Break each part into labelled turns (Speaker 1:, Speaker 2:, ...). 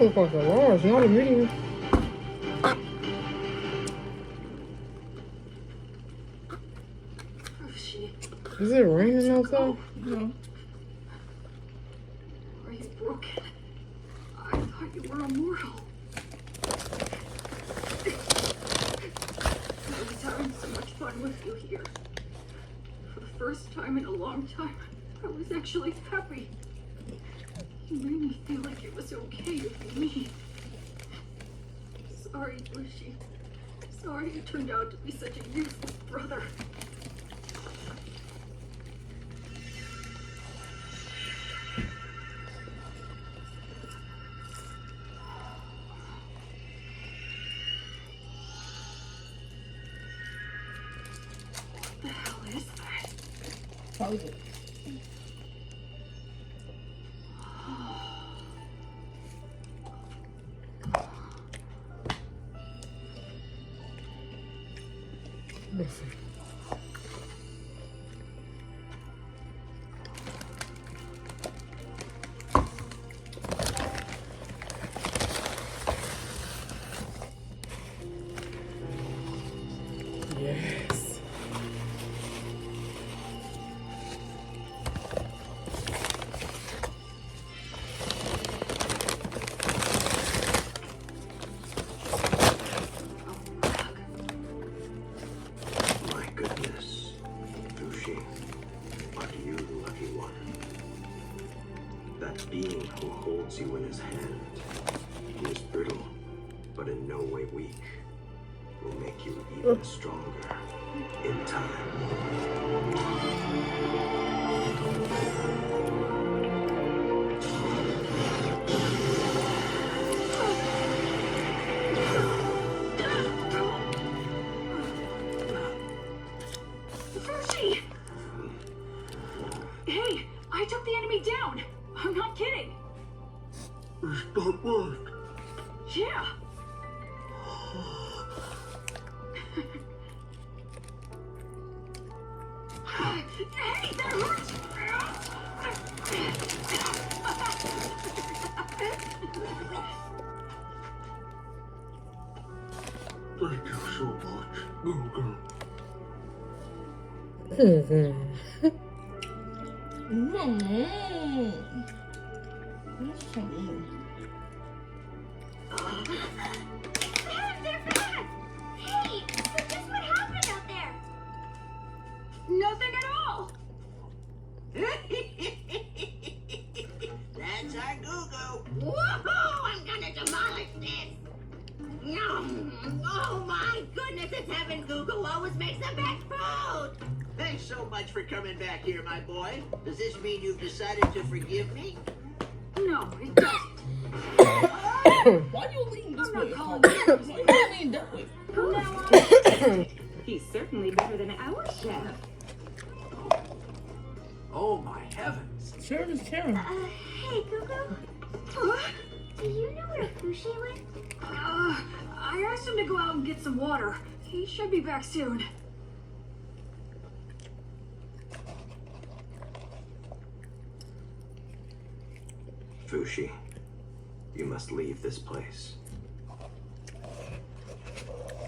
Speaker 1: looks like a large, not a medium. Is it raining outside?
Speaker 2: No.
Speaker 3: Are you broken? I thought you were immortal. I was having so much fun with you here. For the first time in a long time, I was actually happy. You made me feel like it was okay to be me. Sorry, Lucy. Sorry you turned out to be such a useless brother. What the hell is that?
Speaker 2: How is it?
Speaker 1: Listen. Yes.
Speaker 4: My goodness, Lucy, are you the lucky one? That being who holds you in his hand, he is brittle, but in no way weak, will make you even stronger in time.
Speaker 3: Lucy! Hey, I took the enemy down. I'm not kidding.
Speaker 4: It's not work.
Speaker 3: Yeah. Hey, that hurts!
Speaker 4: Thank you so much, Google.
Speaker 5: They're back! Hey, so just what happened out there?
Speaker 3: Nothing at all.
Speaker 6: That's our Google. Woohoo! I'm gonna demolish this. Oh my goodness, it's heaven. Google always makes the best food. Thanks so much for coming back here, my boy. Does this mean you've decided to forgive me?
Speaker 3: No, it doesn't.
Speaker 2: Why you leaning this
Speaker 3: I'm
Speaker 2: way?
Speaker 3: not calling
Speaker 2: Why
Speaker 3: you.
Speaker 2: you leaning that way?
Speaker 3: From now on, he's certainly better than our chef.
Speaker 4: Oh my heavens.
Speaker 2: Sharon is Karen.
Speaker 5: Hey, Gugu.
Speaker 3: Huh?
Speaker 5: Do you know where Fushi went?
Speaker 3: I asked him to go out and get some water. He should be back soon.
Speaker 4: Fushi, you must leave this place.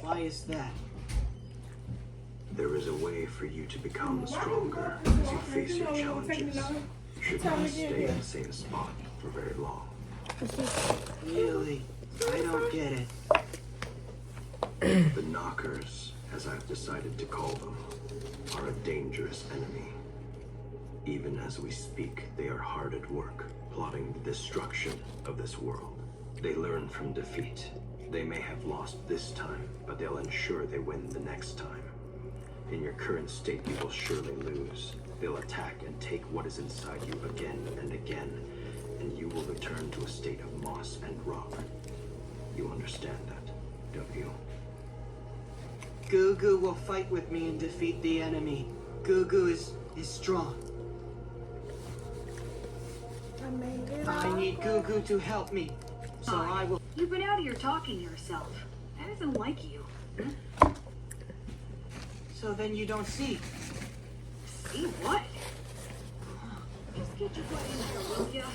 Speaker 6: Why is that?
Speaker 4: There is a way for you to become stronger as you face your challenges. You should not stay in the same spot for very long.
Speaker 6: Really? I don't get it.
Speaker 4: The Knockers, as I've decided to call them, are a dangerous enemy. Even as we speak, they are hard at work, plotting the destruction of this world. They learn from defeat. They may have lost this time, but they'll ensure they win the next time. In your current state, you will surely lose. They'll attack and take what is inside you again and again, and you will return to a state of moss and rock. You understand that, don't you?
Speaker 6: Gugu will fight with me and defeat the enemy. Gugu is strong. I need Gugu to help me, so I will.
Speaker 3: You've been out here talking to yourself. That isn't like you.
Speaker 6: So then you don't see.
Speaker 3: See what? Just get your butt in here, will ya?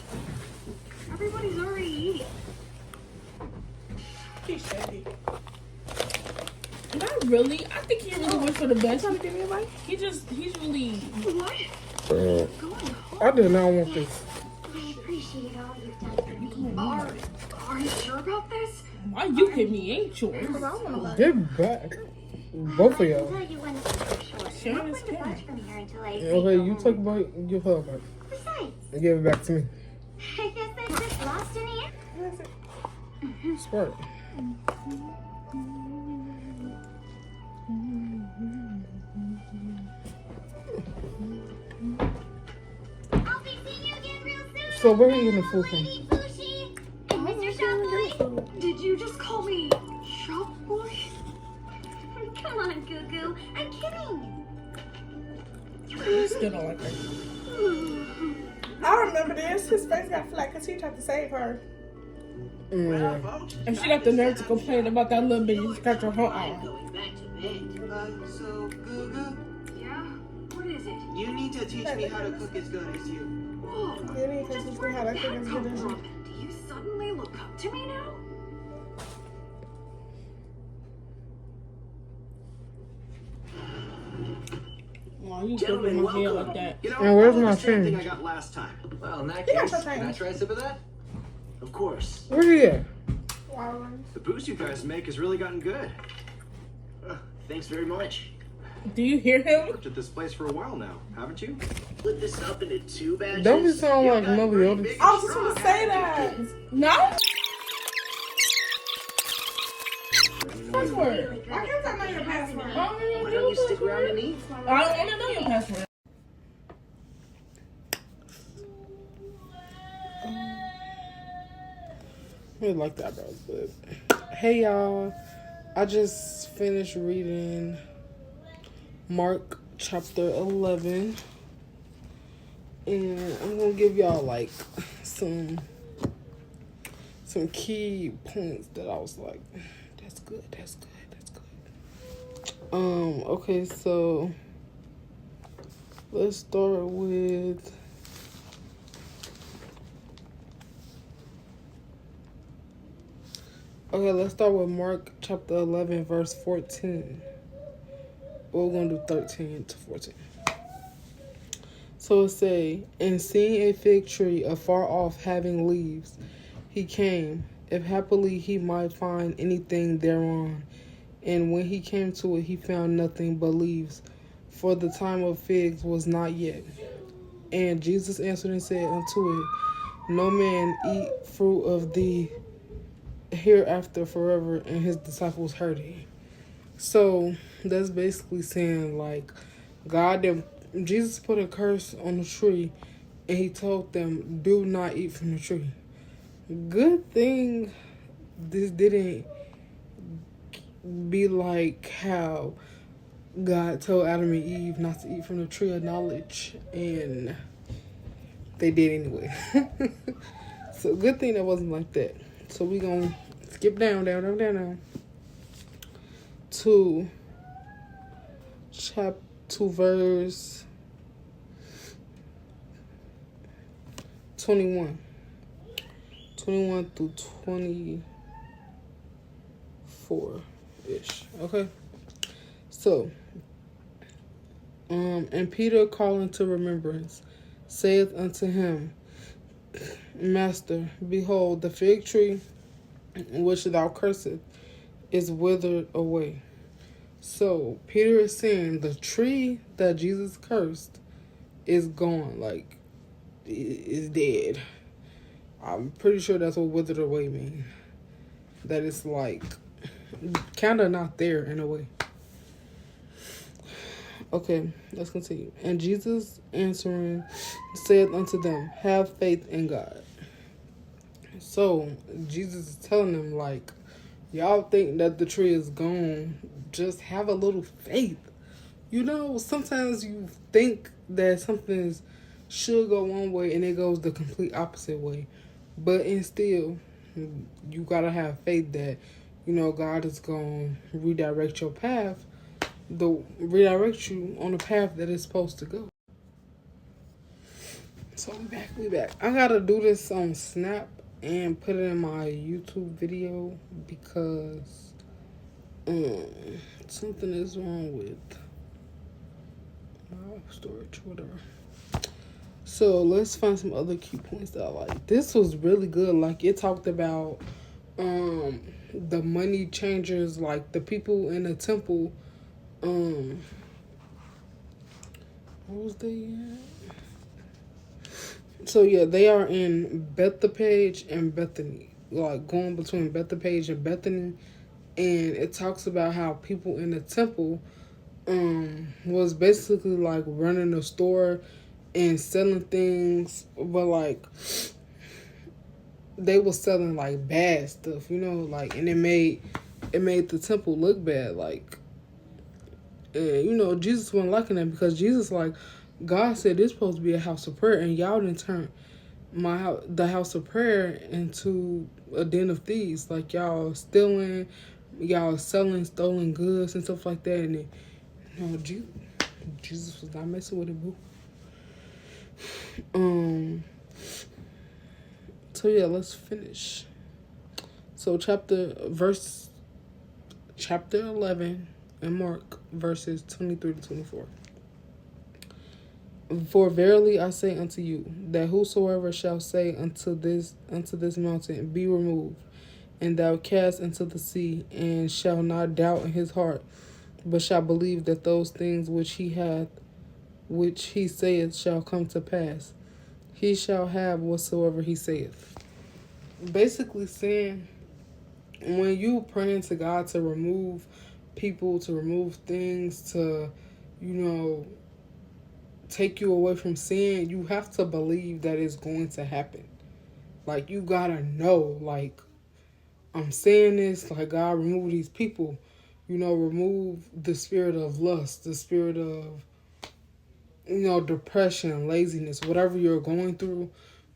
Speaker 3: Everybody's already eating.
Speaker 2: really. I think he really went for the best.
Speaker 7: Trying to give me a bite?
Speaker 2: He's really.
Speaker 3: What?
Speaker 1: I did not want this.
Speaker 5: I appreciate all you've done for me.
Speaker 3: Are you sure about this?
Speaker 2: Why you hit me? Ain't yours.
Speaker 7: Because I want to bite.
Speaker 1: Get back. Both of
Speaker 5: I
Speaker 1: y'all.
Speaker 5: can tell you when it's for sure.
Speaker 2: Sharing
Speaker 5: I'm
Speaker 2: is
Speaker 5: not going to
Speaker 2: caring.
Speaker 5: budge from here until I say
Speaker 1: Okay,
Speaker 5: go
Speaker 1: you
Speaker 5: home.
Speaker 1: take a bite, give her a bite.
Speaker 5: Besides,
Speaker 1: And give it back to me.
Speaker 5: I guess I'm just lost in the air.
Speaker 1: Smart.
Speaker 5: I'll be seeing you again real soon.
Speaker 1: So where are you getting the food from?
Speaker 5: Lady Fushi and Mr. Shopboy.
Speaker 3: Did you just call me Shop Boy?
Speaker 5: Come on, Goo Goo. I'm kidding.
Speaker 2: Still don't like her.
Speaker 7: I remember this. His face got flat because he tried to save her.
Speaker 1: Yeah.
Speaker 2: And she got the nerve to complain about that little bitty scratch on her
Speaker 6: I'm
Speaker 2: arm.
Speaker 6: going back to bed.
Speaker 8: So, Gugu,
Speaker 3: Yeah? What is it?
Speaker 8: you need to teach me how to cook as good as you.
Speaker 3: Whoa.
Speaker 7: Yeah, he thinks
Speaker 3: Just
Speaker 7: he's
Speaker 3: where
Speaker 7: how to
Speaker 3: did
Speaker 7: cook
Speaker 3: that
Speaker 7: as
Speaker 3: come
Speaker 7: good as you.
Speaker 3: from? Do you suddenly look up to me now?
Speaker 2: Aw, you
Speaker 4: Gentlemen,
Speaker 2: gripping my hair
Speaker 4: welcome.
Speaker 2: like that.
Speaker 4: You know,
Speaker 1: And where's
Speaker 4: I want
Speaker 1: my
Speaker 4: the same thing I
Speaker 1: change?
Speaker 4: got last time. Well, in that
Speaker 7: You got
Speaker 4: case,
Speaker 7: your
Speaker 4: can I
Speaker 7: change.
Speaker 4: try a sip of that? Of course.
Speaker 1: Where he at?
Speaker 4: The booze you guys make has really gotten good. Thanks very much.
Speaker 2: Do you hear him?
Speaker 4: Worked at this place for a while now, haven't you?
Speaker 6: Split this up into 2 batches.
Speaker 1: Don't be sound
Speaker 6: You
Speaker 1: like
Speaker 6: got
Speaker 1: Mother
Speaker 6: pretty
Speaker 1: Yoda.
Speaker 6: big
Speaker 7: I was
Speaker 6: and
Speaker 7: just going to
Speaker 6: strong,
Speaker 7: say
Speaker 6: haven't you?
Speaker 7: that.
Speaker 2: No?
Speaker 5: Really
Speaker 2: Password.
Speaker 5: good.
Speaker 7: Why can't I know your password?
Speaker 6: Why don't you stick around and eat?
Speaker 2: I don't want to know your password.
Speaker 1: I like that, bro. But hey, y'all. I just finished reading Mark chapter 11. And I'm going to give y'all, like, some key points that I was like, that's good, that's good, that's good. Okay, so let's start with Mark chapter 11, verse 14. We're going to do 13 to 14. So it say, and seeing a fig tree afar off having leaves, he came, if happily he might find anything thereon. And when he came to it, he found nothing but leaves, for the time of figs was not yet. And Jesus answered and said unto it, no man eat fruit of thee hereafter forever. And his disciples heard it. So that's basically saying, like, Jesus put a curse on the tree, and he told them, do not eat from the tree. Good thing this didn't be like how God told Adam and Eve not to eat from the tree of knowledge, and they did anyway. So good thing that wasn't like that. So we gonna skip down to chapter 2 verse 21 through 24 ish. Okay, so and Peter, calling to remembrance, saith unto him, Master, behold, the fig tree which thou cursest is withered away. So Peter is saying the tree that Jesus cursed is gone, like, is dead. I'm pretty sure that's what withered away mean. That it's like kind of not there in a way. Okay, let's continue. And Jesus answering said unto them, have faith in God. So Jesus is telling them, like, y'all think that the tree is gone, just have a little faith. You know, sometimes you think that something should go one way and it goes the complete opposite way. But still, you gotta have faith that, you know, God is gonna redirect your path, redirect you on the path that it's supposed to go. So we back. I gotta do this on Snap and put it in my YouTube video because something is wrong with my storage, whatever. So let's find some other key points that I like. This was really good. Like, it talked about the money changers, like the people in the temple. What was they at? So yeah, they are in Bethpage and Bethany, like going between Bethpage and Bethany, and it talks about how people in the temple was basically like running a store and selling things, but like they was selling like bad stuff, you know, like, and it made the temple look bad, like, and you know, Jesus wasn't liking that because Jesus, like, God said this supposed to be a house of prayer, and y'all didn't turn the house of prayer into a den of thieves. Like, y'all stealing, y'all selling stolen goods and stuff like that, and it, you know, Jesus was not messing with it, boo. So yeah, let's finish. So chapter 11 in Mark, verses 23 to 24. For verily I say unto you, that whosoever shall say unto this mountain, be removed, and thou cast into the sea, and shall not doubt in his heart, but shall believe that those things which he saith shall come to pass, he shall have whatsoever he saith. Basically saying, when you praying to God to remove people, to remove things, to, you know, take you away from sin, you have to believe that it's going to happen. Like, you gotta know, like, I'm saying this, like, God, remove these people, you know, remove the spirit of lust, the spirit of, you know, depression, laziness, whatever you're going through,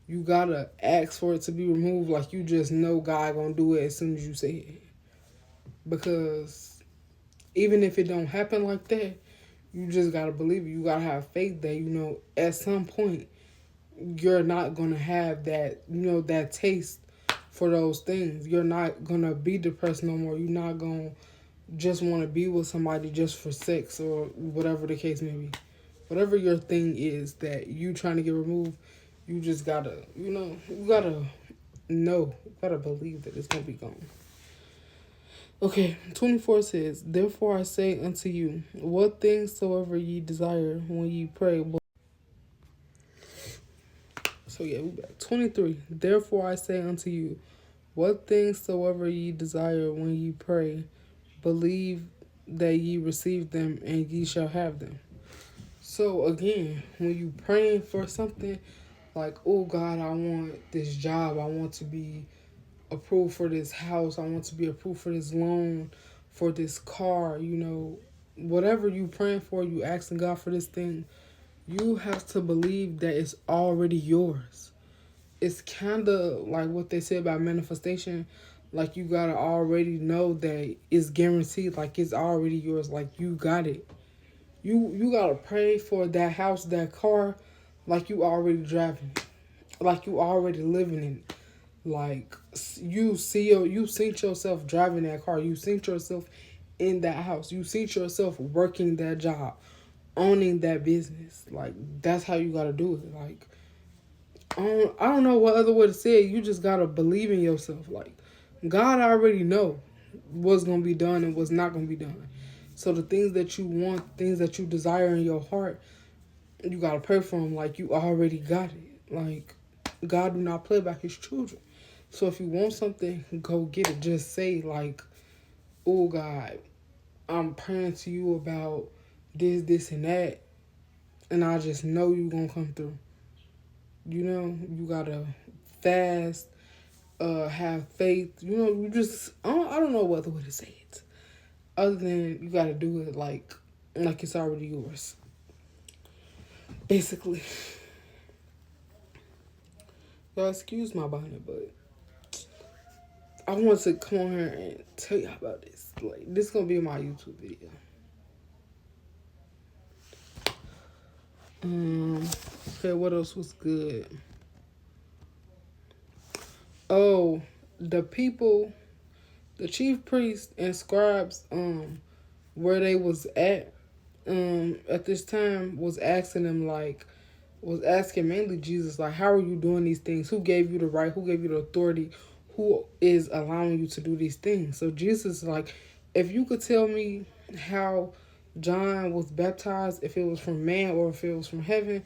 Speaker 1: you gotta ask for it to be removed. Like, you just know God gonna do it as soon as you say it. Because even if it don't happen like that, you just gotta believe it. You gotta have faith that, you know, at some point you're not gonna have that, you know, that taste for those things. You're not gonna be depressed no more. You're not gonna just want to be with somebody just for sex or whatever the case may be. Whatever your thing is that you trying to get removed, you just gotta, you know, you gotta know, you gotta believe that it's gonna be gone. Okay, 24 says, therefore I say unto you, what things soever ye desire when ye pray. So yeah, we back. 23, therefore I say unto you, what things soever ye desire when ye pray, believe that ye receive them, and ye shall have them. So again, when you praying for something, like, oh God, I want this job, I want to be approved for this house, I want to be approved for this loan, for this car, you know, whatever you praying for, you asking God for this thing, you have to believe that it's already yours. It's kind of like what they say about manifestation. Like, you gotta already know that it's guaranteed, like it's already yours, like you got it. You gotta pray for that house, that car, like you already driving it, like you already living in it. Like, you seen yourself driving that car. You seen yourself in that house. You seen yourself working that job, owning that business. Like, that's how you gotta do it. Like, I don't know what other way to say it. You just gotta believe in yourself. Like, God already know what's gonna be done and what's not gonna be done. So the things that you want, things that you desire in your heart, you gotta pray for them like you already got it. Like, God do not play about his children. So if you want something, go get it. Just say, like, oh God, I'm praying to you about this, and that, and I just know you gonna come through. You know, you gotta fast, have faith. You know, you just, I don't know what other way to say it, other than you gotta do it like it's already yours. Basically. Y'all excuse my bonnet, but I want to come on here and tell y'all about this. Like, this is gonna be my YouTube video. Okay, what else was good? Oh, the people, the chief priests and scribes, where they was at this time was asking them like, was asking mainly Jesus, like, how are you doing these things? Who gave you the right? Who gave you the authority? Who is allowing you to do these things? So Jesus is like, if you could tell me how John was baptized, if it was from man or if it was from heaven,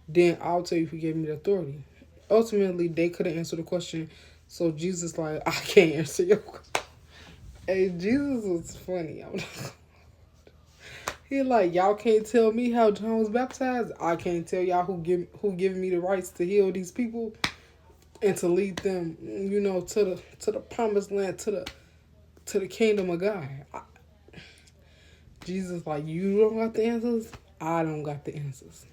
Speaker 1: then I'll tell you who gave me the authority. Ultimately, they couldn't answer the question. So Jesus like, I can't answer your question. Hey, Jesus was funny. He like, y'all can't tell me how John was baptized. I can't tell y'all who given me the rights to heal these people and to lead them, you know, to the promised land, to the kingdom of God. Jesus like, you don't got the answers. I don't got the answers.